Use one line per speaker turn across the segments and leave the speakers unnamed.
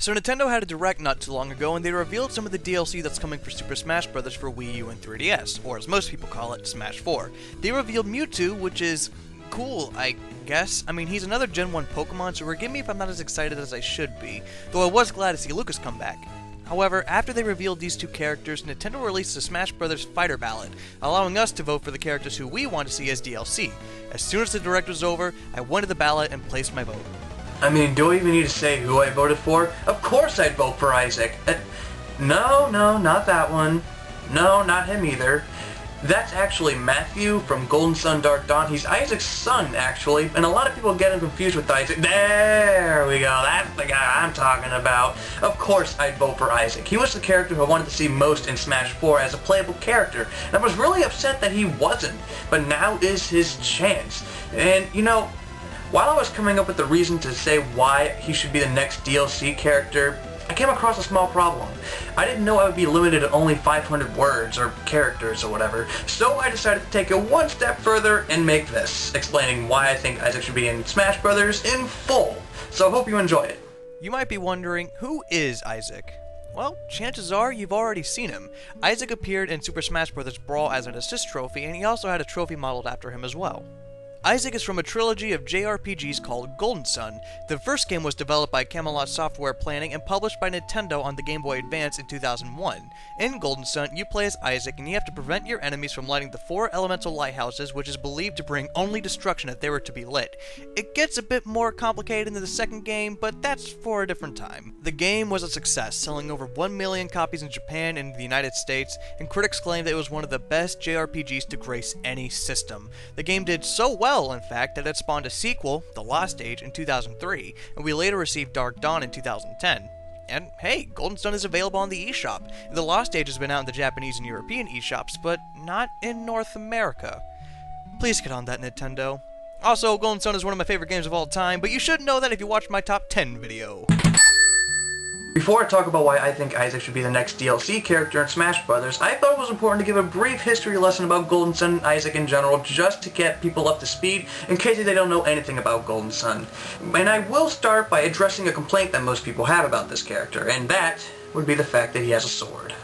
So Nintendo had a Direct not too long ago, and they revealed some of the DLC that's coming for Super Smash Bros. For Wii U and 3DS, or as most people call it, Smash 4. They revealed Mewtwo, which is cool, I guess. I mean, he's another Gen 1 Pokemon, so forgive me if I'm not as excited as I should be, though I was glad to see Lucas come back. However, after they revealed these two characters, Nintendo released a Smash Bros. Fighter ballot, allowing us to vote for the characters who we want to see as DLC. As soon as the Direct was over, I went to the ballot and placed my vote.
I mean, do I even need to say who I voted for? Of course I'd vote for Isaac. No, not that one. No, not him either. That's actually Matthew from Golden Sun Dark Dawn. He's Isaac's son, actually, and a lot of people get him confused with Isaac. There we go, that's the guy I'm talking about. Of course I'd vote for Isaac. He was the character who I wanted to see most in Smash 4 as a playable character, and I was really upset that he wasn't, but now is his chance. And, you know, while I was coming up with the reason to say why he should be the next DLC character, I came across a small problem. I didn't know I would be limited to only 500 words or characters or whatever, so I decided to take it one step further and make this, explaining why I think Isaac should be in Smash Bros. In full. So I hope you enjoy it.
You might be wondering, who is Isaac? Well, chances are you've already seen him. Isaac appeared in Super Smash Bros. Brawl as an assist trophy, and he also had a trophy modeled after him as well. Isaac is from a trilogy of JRPGs called Golden Sun. The first game was developed by Camelot Software Planning and published by Nintendo on the Game Boy Advance in 2001. In Golden Sun, you play as Isaac and you have to prevent your enemies from lighting the 4 elemental lighthouses, which is believed to bring only destruction if they were to be lit. It gets a bit more complicated in the second game, but that's for a different time. The game was a success, selling over 1 million copies in Japan and the United States, and critics claimed that it was one of the best JRPGs to grace any system. The game did so well, in fact, that it spawned a sequel, The Lost Age, in 2003, and we later received Dark Dawn in 2010. And hey, Golden Sun is available on the eShop. The Lost Age has been out in the Japanese and European eShops, but not in North America. Please get on that, Nintendo. Also, Golden Sun is one of my favorite games of all time, but you should know that if you watched my top 10 video.
Before I talk about why I think Isaac should be the next DLC character in Smash Bros., I thought it was important to give a brief history lesson about Golden Sun and Isaac in general, just to get people up to speed, in case they don't know anything about Golden Sun. And I will start by addressing a complaint that most people have about this character, and that would be the fact that he has a sword.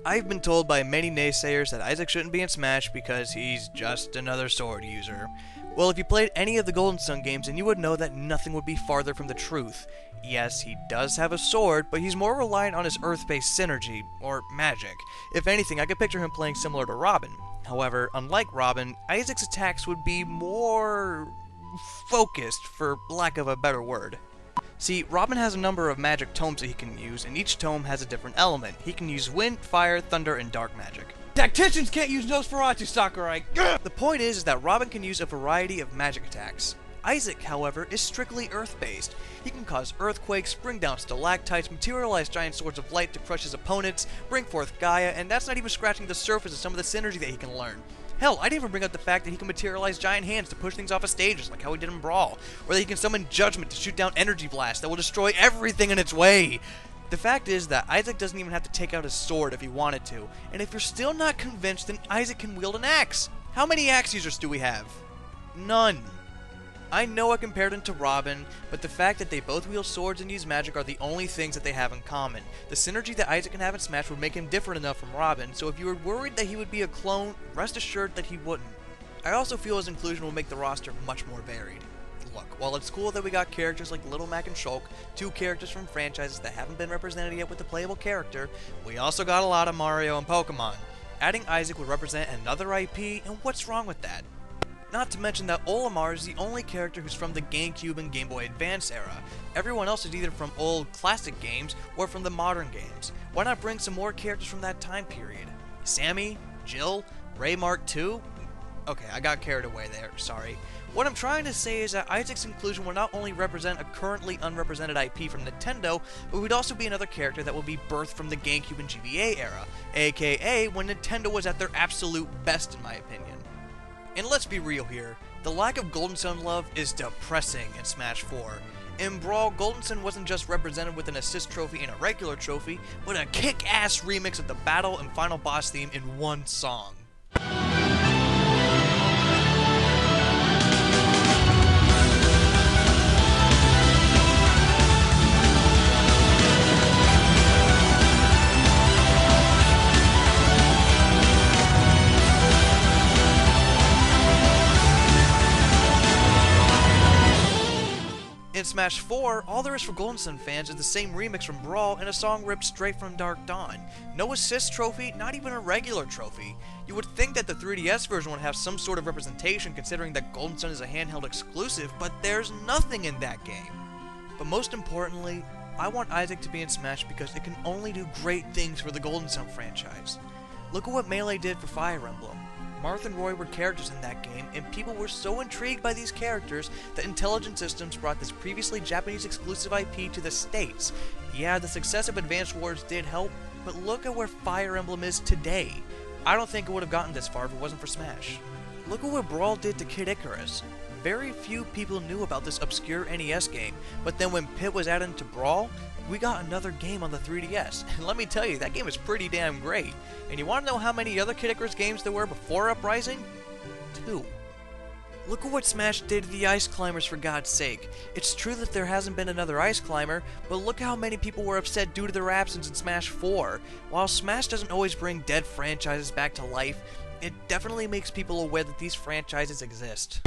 I've been told by many naysayers that Isaac shouldn't be in Smash because he's just another sword user. Well, if you played any of the Golden Sun games, then you would know that nothing would be farther from the truth. Yes, he does have a sword, but he's more reliant on his Earth-based synergy, or magic. If anything, I could picture him playing similar to Robin. However, unlike Robin, Isaac's attacks would be more focused, for lack of a better word. See, Robin has a number of magic tomes that he can use, and each tome has a different element. He can use wind, fire, thunder, and dark magic.
Tacticians can't use Nosferatu, Sakurai!
The point is that Robin can use a variety of magic attacks. Isaac, however, is strictly Earth-based. He can cause earthquakes, bring down stalactites, materialize giant swords of light to crush his opponents, bring forth Gaia, and that's not even scratching the surface of some of the synergy that he can learn. Hell, I didn't even bring up the fact that he can materialize giant hands to push things off of stages, like how he did in Brawl, or that he can summon Judgment to shoot down energy blasts that will destroy everything in its way. The fact is that Isaac doesn't even have to take out his sword if he wanted to, and if you're still not convinced, then Isaac can wield an axe. How many axe users do we have? None. I know I compared him to Robin, but the fact that they both wield swords and use magic are the only things that they have in common. The synergy that Isaac can have in Smash would make him different enough from Robin, so if you were worried that he would be a clone, rest assured that he wouldn't. I also feel his inclusion will make the roster much more varied. Look, while it's cool that we got characters like Little Mac and Shulk, 2 characters from franchises that haven't been represented yet with a playable character, we also got a lot of Mario and Pokemon. Adding Isaac would represent another IP, and what's wrong with that? Not to mention that Olimar is the only character who's from the GameCube and Game Boy Advance era. Everyone else is either from old classic games or from the modern games. Why not bring some more characters from that time period? Sammy? Jill? Ray Mark II? Okay, I got carried away there, sorry. What I'm trying to say is that Isaac's inclusion will not only represent a currently unrepresented IP from Nintendo, but would also be another character that will be birthed from the GameCube and GBA era, aka when Nintendo was at their absolute best in my opinion. And let's be real here, the lack of Golden Sun love is depressing in Smash 4. In Brawl, Golden Sun wasn't just represented with an assist trophy and a regular trophy, but a kick-ass remix of the battle and final boss theme in one song. In Smash 4, all there is for Golden Sun fans is the same remix from Brawl and a song ripped straight from Dark Dawn. No assist trophy, not even a regular trophy. You would think that the 3DS version would have some sort of representation considering that Golden Sun is a handheld exclusive, but there's nothing in that game. But most importantly, I want Isaac to be in Smash because it can only do great things for the Golden Sun franchise. Look at what Melee did for Fire Emblem. Marth and Roy were characters in that game, and people were so intrigued by these characters that Intelligent Systems brought this previously Japanese exclusive IP to the States. Yeah, the success of Advance Wars did help, but look at where Fire Emblem is today. I don't think it would have gotten this far if it wasn't for Smash. Look at what Brawl did to Kid Icarus. Very few people knew about this obscure NES game, but then when Pit was added to Brawl, we got another game on the 3DS, and let me tell you, that game is pretty damn great. And you want to know how many other Kid Icarus games there were before Uprising? 2. Look at what Smash did to the Ice Climbers, for God's sake. It's true that there hasn't been another Ice Climber, but look how many people were upset due to their absence in Smash 4. While Smash doesn't always bring dead franchises back to life, it definitely makes people aware that these franchises exist.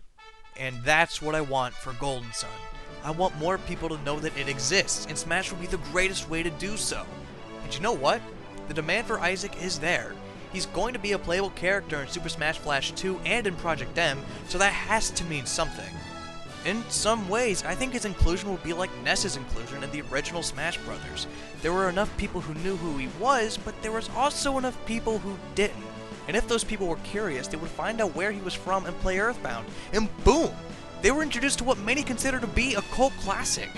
And that's what I want for Golden Sun. I want more people to know that it exists, and Smash will be the greatest way to do so. And you know what? The demand for Isaac is there. He's going to be a playable character in Super Smash Bros. 2 and in Project M, so that has to mean something. In some ways, I think his inclusion will be like Ness's inclusion in the original Smash Bros. There were enough people who knew who he was, but there was also enough people who didn't. And if those people were curious, they would find out where he was from and play Earthbound, and boom! They were introduced to what many consider to be a cult classic.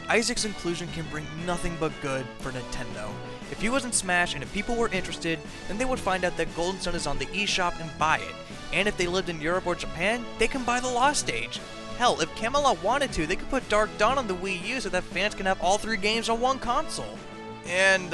Isaac's inclusion can bring nothing but good for Nintendo. If he was in Smash and if people were interested, then they would find out that Golden Sun is on the eShop and buy it. And if they lived in Europe or Japan, they can buy the Lost Age. Hell, if Camelot wanted to, they could put Dark Dawn on the Wii U so that fans can have all 3 games on one console. And,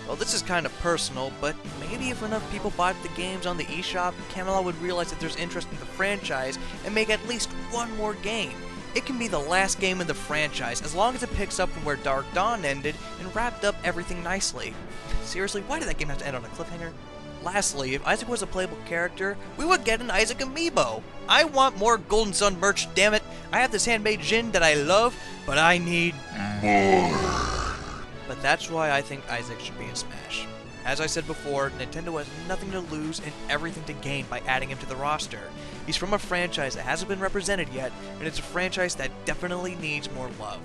well, this is kind of personal, but maybe if enough people bought the games on the eShop, Camelot would realize that there's interest in the franchise and make at least one more game. It can be the last game in the franchise, as long as it picks up from where Dark Dawn ended and wrapped up everything nicely. Seriously, why did that game have to end on a cliffhanger? Lastly, if Isaac was a playable character, we would get an Isaac amiibo. I want more Golden Sun merch, damn it. I have this handmade Jin that I love, but I need more. But that's why I think Isaac should be in Smash. As I said before, Nintendo has nothing to lose and everything to gain by adding him to the roster. He's from a franchise that hasn't been represented yet, and it's a franchise that definitely needs more love.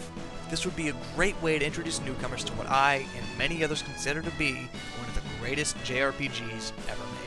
This would be a great way to introduce newcomers to what I and many others consider to be one of the greatest JRPGs ever made.